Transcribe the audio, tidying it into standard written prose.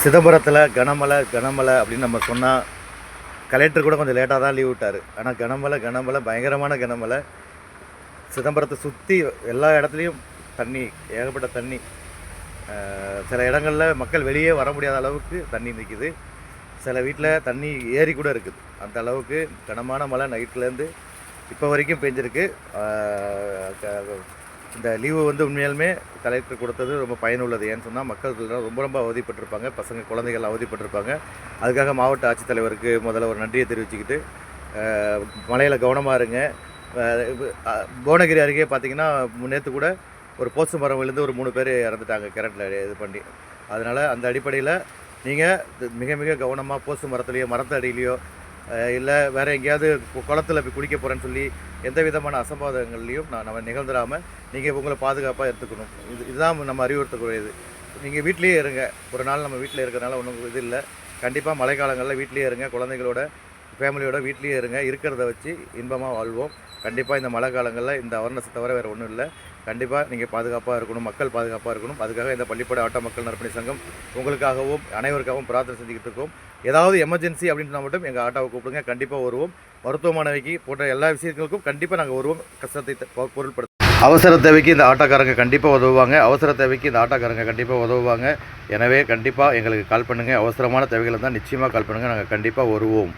சிதம்பரத்தில் கனமழை அப்படின்னு நம்ம சொன்னால் கலெக்டர் கூட கொஞ்சம் லேட்டாக தான் லீவ் விட்டார். ஆனால் கனமழை பயங்கரமான கனமழை. சிதம்பரத்தை சுற்றி எல்லா இடத்துலையும் தண்ணி, ஏகப்பட்ட தண்ணி. சில இடங்களில் மக்கள் வெளியே வர முடியாத அளவுக்கு தண்ணி நிற்கிது. சில வீட்டில் தண்ணி ஏறி கூட இருக்குது. அந்த அளவுக்கு கனமான மழை நைட்லேருந்து இப்போ வரைக்கும் பெஞ்சிருக்கு. இந்த லீவு உண்மையாலுமே கலெக்டர் கொடுத்தது ரொம்ப பயனுள்ளது. ஏன்னு சொன்னால் மக்கள் ரொம்ப அவதிப்பட்டிருப்பாங்க. பசங்க குழந்தைகள் அவதிப்பட்டிருப்பாங்க. அதுக்காக மாவட்ட ஆட்சித்தலைவருக்கு முதல்ல ஒரு நன்றியை தெரிவிச்சுக்கிட்டு, மழையில் கவனமாக இருங்க. புவனகிரி அருகே பார்த்திங்கன்னா நேற்று கூட ஒரு போஸ்ட் மரம் விழுந்து ஒரு 3 பேர் இறந்துட்டாங்க கரண்ட்டில் இது பண்ணி. அதனால் அந்த அடிப்படையில் நீங்கள் மிக கவனமாக போஸ்ட் மரத்துலேயோ மரத்தடியிலையோ இல்லை வேறு எங்கேயாவது குளத்தில் போய் குடிக்க போகிறேன்னு சொல்லி எந்த விதமான அசம்பாவிதங்கள்லையும் நம்ம நிகழ்ந்துடாமல் நீங்கள் உங்களை பாதுகாப்பாக எடுத்துக்கணும். இதுதான் நம்ம அறிவுறுத்தக்கூடியது. நீங்கள் வீட்லேயே இருங்க. ஒரு நாள் நம்ம வீட்டில் இருக்கிறனால ஒன்றும் இது இல்லை. கண்டிப்பாக மழை காலங்களில் வீட்லேயே இருங்க. குழந்தைகளோட ஃபேமிலியோட வீட்லேயே இருங்க. இருக்கிறத வச்சு இன்பமாக வாழ்வோம். கண்டிப்பாக இந்த மழை காலங்களில் இந்த அவேர்னஸை தவிர வேறு ஒன்றும் இல்லை. கண்டிப்பாக நீங்கள் பாதுகாப்பாக இருக்கணும். மக்கள் பாதுகாப்பாக இருக்கணும். அதுக்காக இந்த பள்ளிப்பாடு ஆட்டோ மக்கள் நற்பணி சங்கம் உங்களுக்காகவும் அனைவருக்காகவும் பிரார்த்தனை செஞ்சுக்கிட்டு இருக்கோம். ஏதாவது எமர்ஜென்சி அப்படின்னா மட்டும் எங்கள் ஆட்டோவை கூப்பிடுங்க. கண்டிப்பாக வருவோம். மருத்துவமனைக்கு போன்ற எல்லா விஷயங்களுக்கும் கண்டிப்பாக நாங்கள் வருவோம். கஷ்டத்தை பொருட்படுத்த அவசர தேவைக்கு இந்த ஆட்டோக்காரங்க கண்டிப்பாக உதவுவாங்க. அவசர தேவைக்கு இந்த ஆட்டோக்காரங்க கண்டிப்பாக உதவுவாங்க. எனவே கண்டிப்பாக எங்களுக்கு கால் பண்ணுங்கள். அவசரமான தேவைகளை தான் நிச்சயமாக கால் பண்ணுங்கள். நாங்கள் கண்டிப்பாக வருவோம்.